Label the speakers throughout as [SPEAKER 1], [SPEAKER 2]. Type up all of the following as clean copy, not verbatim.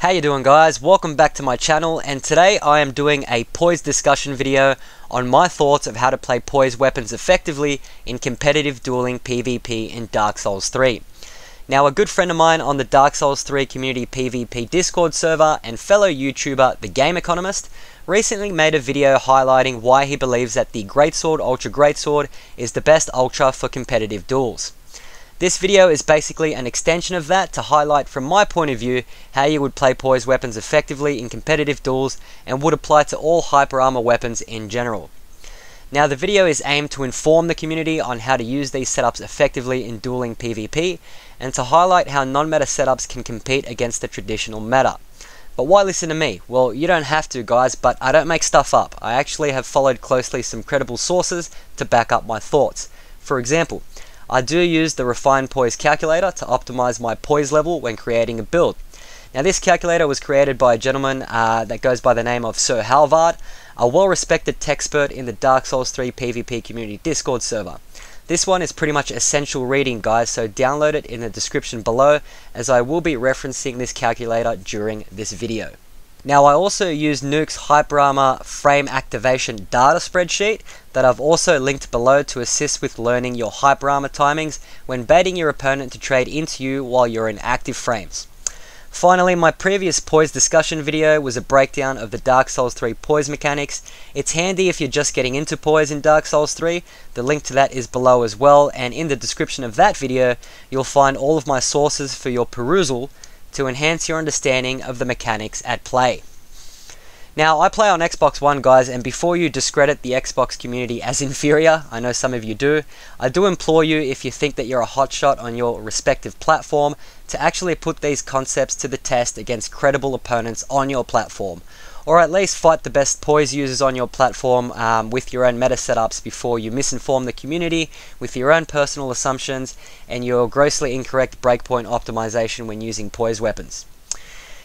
[SPEAKER 1] How you doing, guys? Welcome back to my channel, and today I am doing a poise discussion video on my thoughts of how to play poise weapons effectively in competitive dueling PvP in Dark Souls 3. Now, a good friend of mine on the Dark Souls 3 community PvP Discord server and fellow YouTuber The Game Economist recently made a video highlighting why he believes that the Greatsword Ultra Greatsword is the best Ultra for competitive duels. This video is basically an extension of that to highlight from my point of view how you would play poise weapons effectively in competitive duels and would apply to all hyper armor weapons in general. Now, the video is aimed to inform the community on how to use these setups effectively in dueling PvP and to highlight how non-meta setups can compete against the traditional meta. But why listen to me? Well, you don't have to, guys, but I don't make stuff up. I actually have followed closely some credible sources to back up my thoughts. For example, I do use the refined poise calculator to optimize my poise level when creating a build. Now, this calculator was created by a gentleman that goes by the name of Sir Halvard, a well-respected techspert in the Dark Souls 3 PvP community Discord server. This one is pretty much essential reading, guys, so download it in the description below, as I will be referencing this calculator during this video. Now, I also use Nuke's Hyper Armor frame activation data spreadsheet that I've also linked below to assist with learning your Hyper Armor timings when baiting your opponent to trade into you while you're in active frames. Finally, my previous poise discussion video was a breakdown of the Dark Souls 3 poise mechanics. It's handy if you're just getting into poise in Dark Souls 3. The link to that is below as well, and in the description of that video you'll find all of my sources for your perusal to enhance your understanding of the mechanics at play. Now, I play on Xbox One, guys, and before you discredit the Xbox community as inferior, I know some of you do, I do implore you, if you think that you're a hotshot on your respective platform, to actually put these concepts to the test against credible opponents on your platform, or at least fight the best poise users on your platform with your own meta setups before you misinform the community with your own personal assumptions and your grossly incorrect breakpoint optimization when using poise weapons.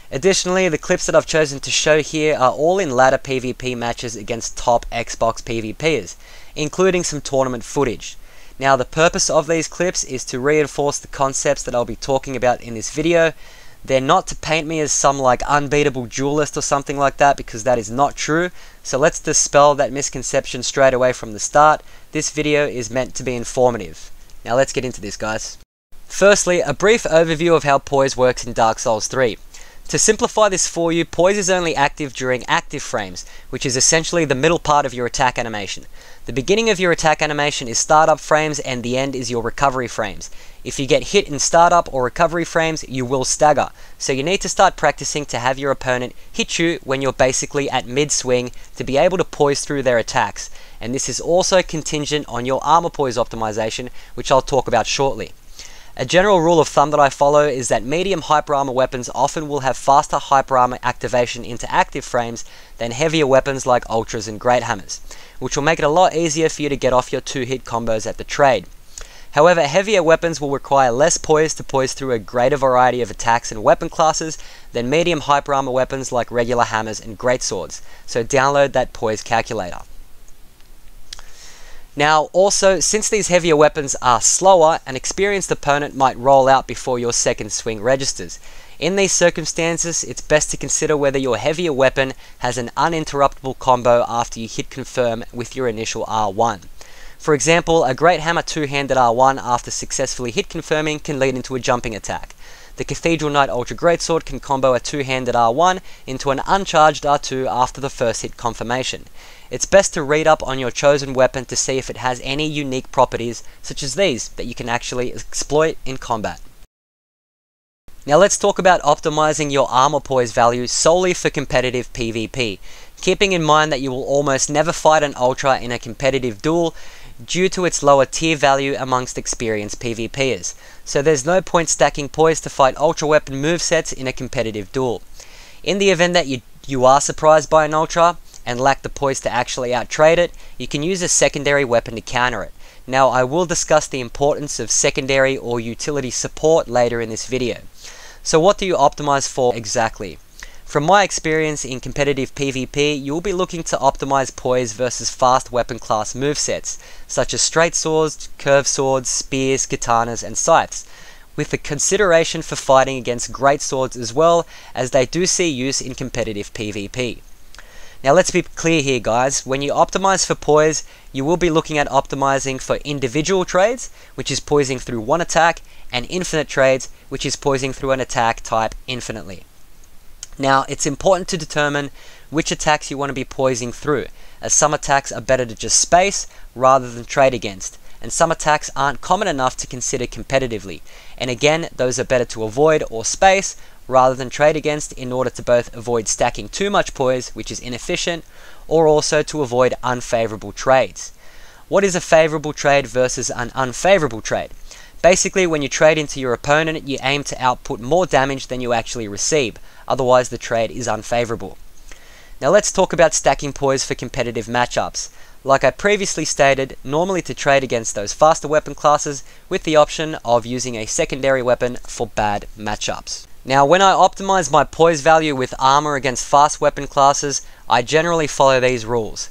[SPEAKER 1] Additionally, the clips that I've chosen to show here are all in ladder PvP matches against top Xbox PvPers, including some tournament footage. Now, the purpose of these clips is to reinforce the concepts that I'll be talking about in this video. They're not to paint me as some like unbeatable duelist or something like that, because that is not true. So let's dispel that misconception straight away from the start. This video is meant to be informative. Now let's get into this, guys. Firstly, a brief overview of how poise works in Dark Souls 3. To simplify this for you, poise is only active during active frames, which is essentially the middle part of your attack animation. The beginning of your attack animation is startup frames and the end is your recovery frames. If you get hit in startup or recovery frames, you will stagger. So you need to start practicing to have your opponent hit you when you're basically at mid-swing to be able to poise through their attacks. And this is also contingent on your armor poise optimization, which I'll talk about shortly. A general rule of thumb that I follow is that medium hyper armor weapons often will have faster hyper armor activation into active frames than heavier weapons like ultras and great hammers, which will make it a lot easier for you to get off your 2-hit combos at the trade. However, heavier weapons will require less poise to poise through a greater variety of attacks and weapon classes than medium hyper armor weapons like regular hammers and greatswords, so download that poise calculator. Now, also, since these heavier weapons are slower, an experienced opponent might roll out before your second swing registers. In these circumstances, it's best to consider whether your heavier weapon has an uninterruptible combo after you hit confirm with your initial R1. For example, a great hammer two-handed R1 after successfully hit confirming can lead into a jumping attack. The Cathedral Knight Ultra Greatsword can combo a two-handed R1 into an uncharged R2 after the first hit confirmation. It's best to read up on your chosen weapon to see if it has any unique properties, such as these, that you can actually exploit in combat. Now let's talk about optimizing your armor poise value solely for competitive PvP, keeping in mind that you will almost never fight an Ultra in a competitive duel due to its lower tier value amongst experienced PvPers, so there's no point stacking poise to fight Ultra weapon movesets in a competitive duel. In the event that you are surprised by an Ultra and lack the poise to actually outtrade it, you can use a secondary weapon to counter it. Now, I will discuss the importance of secondary or utility support later in this video. So what do you optimize for exactly? From my experience in competitive PvP, you'll be looking to optimize poise versus fast weapon class movesets, such as straight swords, curved swords, spears, katanas, and scythes. with the consideration for fighting against greatswords as well, as they do see use in competitive PvP. Now let's be clear here guys, when you optimize for poise, you will be looking at optimizing for individual trades, which is poising through one attack, and infinite trades, which is poising through an attack type infinitely. Now it's important to determine which attacks you want to be poising through, as some attacks are better to just space rather than trade against, and some attacks aren't common enough to consider competitively, and again those are better to avoid or space rather than trade against in order to both avoid stacking too much poise, which is inefficient, or also to avoid unfavorable trades. What is a favorable trade versus an unfavorable trade? Basically, when you trade into your opponent, you aim to output more damage than you actually receive, otherwise the trade is unfavorable. Now let's talk about stacking poise for competitive matchups. Like I previously stated, normally to trade against those faster weapon classes with the option of using a secondary weapon for bad matchups. Now when I optimize my poise value with armor against fast weapon classes, I generally follow these rules.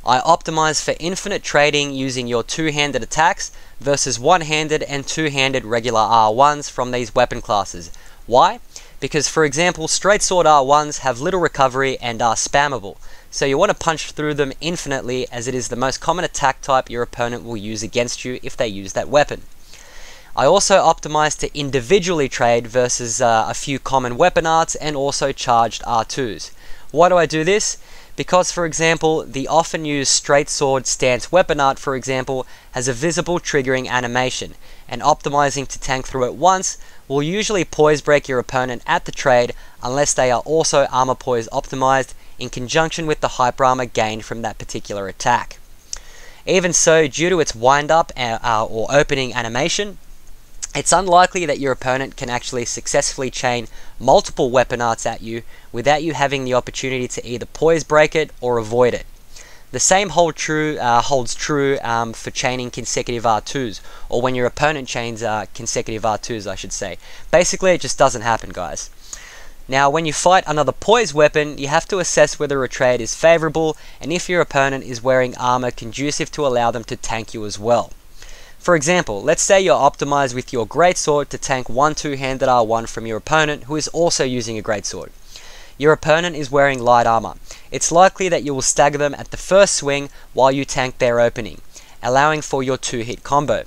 [SPEAKER 1] I optimize for infinite trading using your two-handed attacks versus one-handed and two-handed regular R1s from these weapon classes. Why? Because for example, straight sword R1s have little recovery and are spammable, so you want to punch through them infinitely, as it is the most common attack type your opponent will use against you if they use that weapon. I also optimize to individually trade versus a few common weapon arts and also charged R2s. Why do I do this? Because for example, the often used straight sword stance weapon art for example has a visible triggering animation, and optimizing to tank through it once will usually poise break your opponent at the trade unless they are also armor poise optimized in conjunction with the hyper armor gained from that particular attack. Even so, due to its wind up or opening animation, it's unlikely that your opponent can actually successfully chain multiple weapon arts at you without you having the opportunity to either poise break it or avoid it. The same holds true for chaining consecutive R2s, or when your opponent chains consecutive R2s I should say. Basically it just doesn't happen guys. Now when you fight another poise weapon, you have to assess whether a trade is favorable and if your opponent is wearing armor conducive to allow them to tank you as well. For example, let's say you're optimized with your greatsword to tank one two-handed R1 from your opponent who is also using a greatsword. Your opponent is wearing light armor. It's likely that you will stagger them at the first swing while you tank their opening, allowing for your two-hit combo.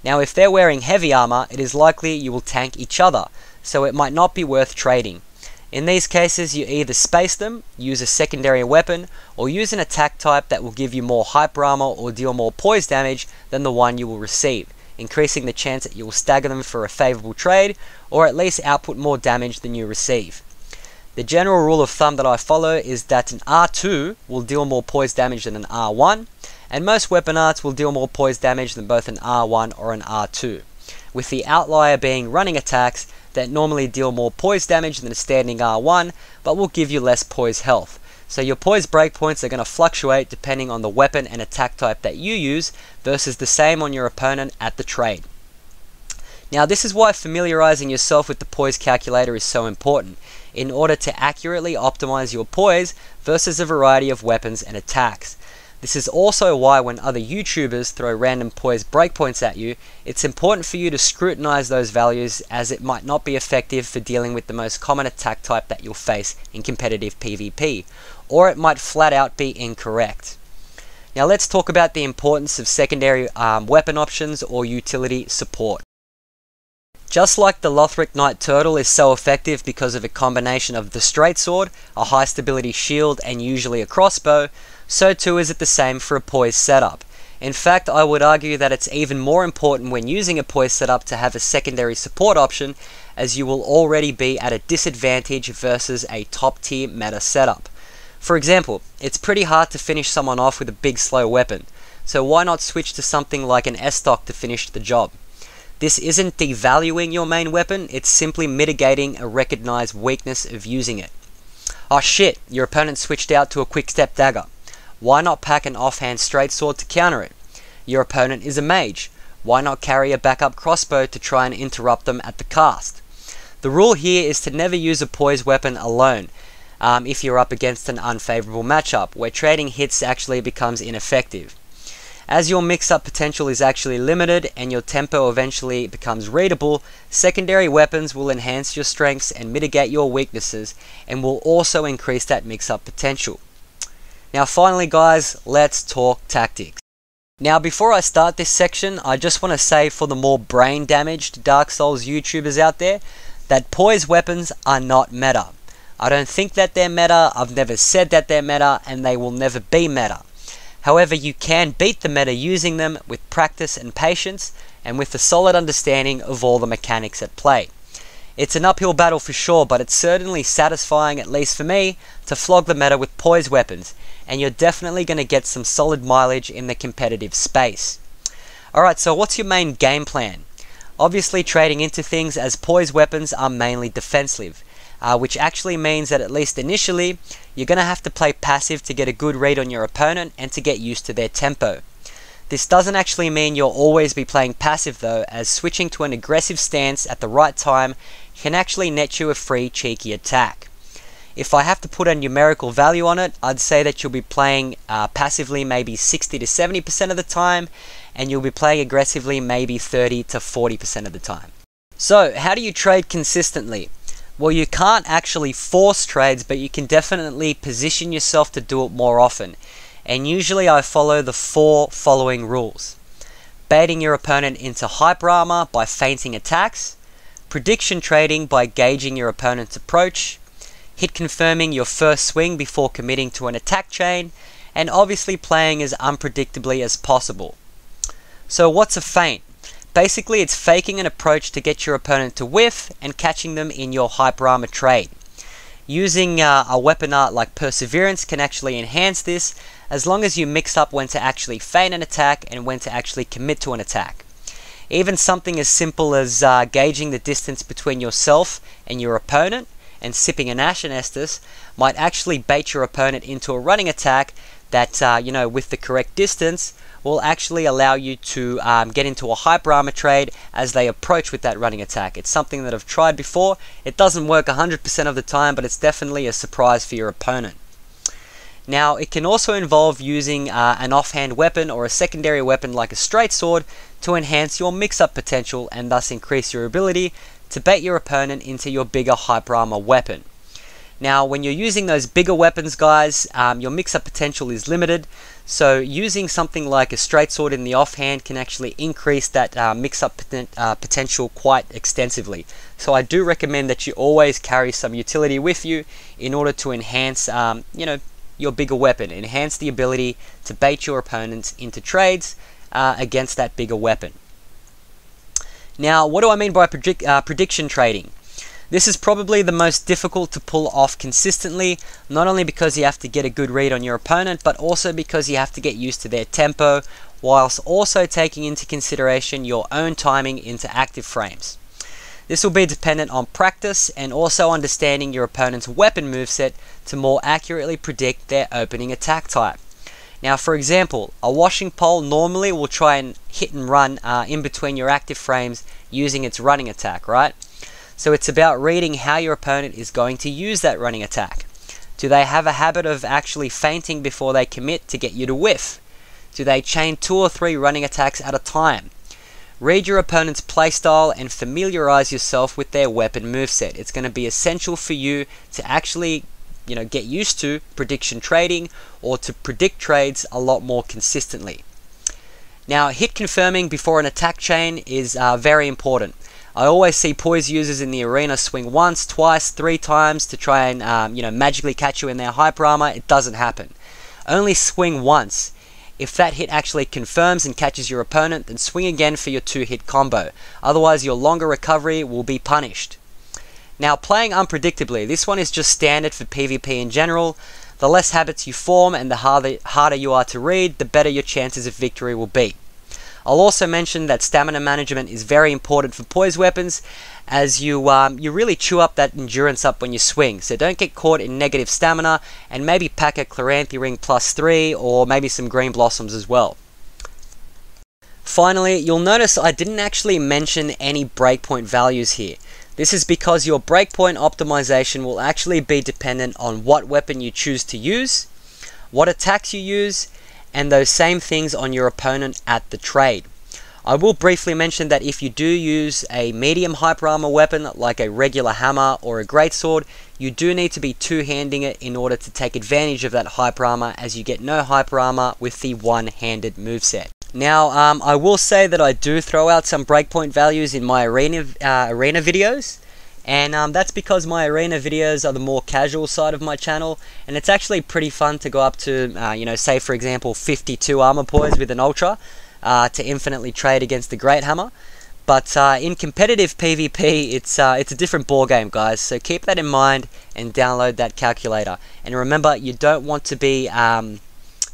[SPEAKER 1] Now if they're wearing heavy armor, it is likely you will tank each other, so it might not be worth trading. In these cases, you either space them, use a secondary weapon, or use an attack type that will give you more hyper armor or deal more poise damage than the one you will receive, increasing the chance that you will stagger them for a favorable trade, or at least output more damage than you receive. The general rule of thumb that I follow is that an R2 will deal more poise damage than an R1, and most weapon arts will deal more poise damage than both an R1 or an R2, with the outlier being running attacks that normally deal more poise damage than a standing R1, but will give you less poise health. So your poise breakpoints are going to fluctuate depending on the weapon and attack type that you use versus the same on your opponent at the trade. Now this is why familiarizing yourself with the poise calculator is so important, in order to accurately optimize your poise versus a variety of weapons and attacks. This is also why when other YouTubers throw random poise breakpoints at you, it's important for you to scrutinize those values, as it might not be effective for dealing with the most common attack type that you'll face in competitive PvP, or it might flat out be incorrect. Now let's talk about the importance of secondary weapon options or utility support. Just like the Lothric Knight Turtle is so effective because of a combination of the straight sword, a high stability shield, and usually a crossbow, so too is it the same for a poise setup. In fact, I would argue that it's even more important when using a poise setup to have a secondary support option, as you will already be at a disadvantage versus a top tier meta setup. For example, it's pretty hard to finish someone off with a big slow weapon, so why not switch to something like an S-stock to finish the job? This isn't devaluing your main weapon, it's simply mitigating a recognized weakness of using it. Oh shit, your opponent switched out to a quick step dagger. Why not pack an offhand straight sword to counter it? Your opponent is a mage. Why not carry a backup crossbow to try and interrupt them at the cast? The rule here is to never use a poise weapon alone if you're up against an unfavorable matchup, where trading hits actually becomes ineffective. As your mix-up potential is actually limited and your tempo eventually becomes readable, secondary weapons will enhance your strengths and mitigate your weaknesses, and will also increase that mix-up potential. Now finally guys, let's talk tactics. Now before I start this section, I just want to say for the more brain damaged Dark Souls YouTubers out there, that poise weapons are not meta. I don't think that they're meta, I've never said that they're meta, and they will never be meta. However, you can beat the meta using them with practice and patience, and with a solid understanding of all the mechanics at play. It's an uphill battle for sure, but it's certainly satisfying, at least for me, to flog the meta with poise weapons, and you're definitely going to get some solid mileage in the competitive space. Alright, so what's your main game plan? Obviously trading into things, as poise weapons are mainly defensive, which actually means that at least initially, you're going to have to play passive to get a good read on your opponent and to get used to their tempo. This doesn't actually mean you'll always be playing passive though, as switching to an aggressive stance at the right time can actually net you a free cheeky attack. If I have to put a numerical value on it, I'd say that you'll be playing passively maybe 60 to 70% of the time, and you'll be playing aggressively maybe 30 to 40% of the time. So, how do you trade consistently? Well, you can't actually force trades, but you can definitely position yourself to do it more often. And usually I follow the 4 following rules. Baiting your opponent into hyper armor by feinting attacks, prediction trading by gauging your opponent's approach, hit confirming your first swing before committing to an attack chain, and obviously playing as unpredictably as possible. So what's a feint? Basically it's faking an approach to get your opponent to whiff and catching them in your hyper armor trade. Using a weapon art like perseverance can actually enhance this, as long as you mix up when to actually feint an attack and when to actually commit to an attack. Even something as simple as gauging the distance between yourself and your opponent and sipping an Ashen Estus might actually bait your opponent into a running attack that, with the correct distance, will actually allow you to get into a hyper armor trade as they approach with that running attack. It's something that I've tried before. It doesn't work 100% of the time, but it's definitely a surprise for your opponent. Now, it can also involve using an offhand weapon or a secondary weapon like a straight sword to enhance your mix-up potential and thus increase your ability to bait your opponent into your bigger hyper armor weapon. Now, when you're using those bigger weapons, guys, your mix-up potential is limited, so using something like a straight sword in the offhand can actually increase that mix-up potential quite extensively. So I do recommend that you always carry some utility with you in order to enhance, your bigger weapon, enhance the ability to bait your opponents into trades against that bigger weapon. Now, what do I mean by prediction trading? This is probably the most difficult to pull off consistently, not only because you have to get a good read on your opponent, but also because you have to get used to their tempo, whilst also taking into consideration your own timing into active frames. This will be dependent on practice and also understanding your opponent's weapon moveset to more accurately predict their opening attack type. Now, for example, a washing pole normally will try and hit and run in between your active frames using its running attack, right? So it's about reading how your opponent is going to use that running attack. Do they have a habit of actually feinting before they commit to get you to whiff? Do they chain 2 or 3 running attacks at a time? Read your opponent's playstyle and familiarize yourself with their weapon moveset. It's going to be essential for you to actually get used to prediction trading or to predict trades a lot more consistently. Now, hit confirming before an attack chain is very important. I always see poise users in the arena swing once, twice, 3 times to try and magically catch you in their hyper armor. It doesn't happen. Only swing once. If that hit actually confirms and catches your opponent, then swing again for your 2-hit combo. Otherwise, your longer recovery will be punished. Now, playing unpredictably. This one is just standard for PvP in general. The less habits you form and the harder you are to read, the better your chances of victory will be. I'll also mention that stamina management is very important for poise weapons, as you really chew up that endurance up when you swing. So don't get caught in negative stamina, and maybe pack a Chloranthy Ring +3 or maybe some Green Blossoms as well. Finally, you'll notice I didn't actually mention any breakpoint values here. This is because your breakpoint optimization will actually be dependent on what weapon you choose to use, what attacks you use, and those same things on your opponent at the trade. I will briefly mention that if you do use a medium hyper armor weapon like a regular hammer or a greatsword, you do need to be two-handing it in order to take advantage of that hyper armor, as you get no hyper armor with the one-handed moveset. Now, I will say that I do throw out some breakpoint values in my arena videos, and that's because my arena videos are the more casual side of my channel, and it's actually pretty fun to go up to, you know, say for example 52 armor poise with an ultra, to infinitely trade against the Great Hammer. But in competitive PvP, it's a different ball game, guys. So keep that in mind and download that calculator. And remember, you don't want to be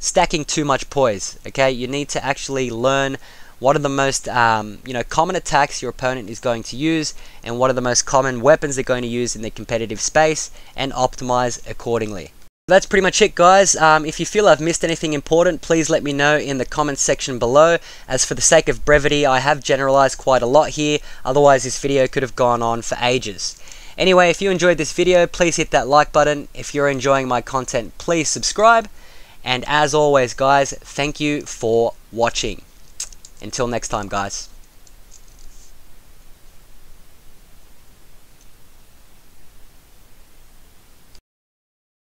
[SPEAKER 1] stacking too much poise. Okay, you need to actually learn what are the most common attacks your opponent is going to use, and what are the most common weapons they're going to use in the competitive space, and optimize accordingly. That's pretty much it, guys. If you feel I've missed anything important, please let me know in the comments section below. As for the sake of brevity, I have generalized quite a lot here, otherwise this video could have gone on for ages. Anyway, if you enjoyed this video, please hit that like button. If you're enjoying my content, please subscribe. And as always, guys, thank you for watching. Until next time, guys.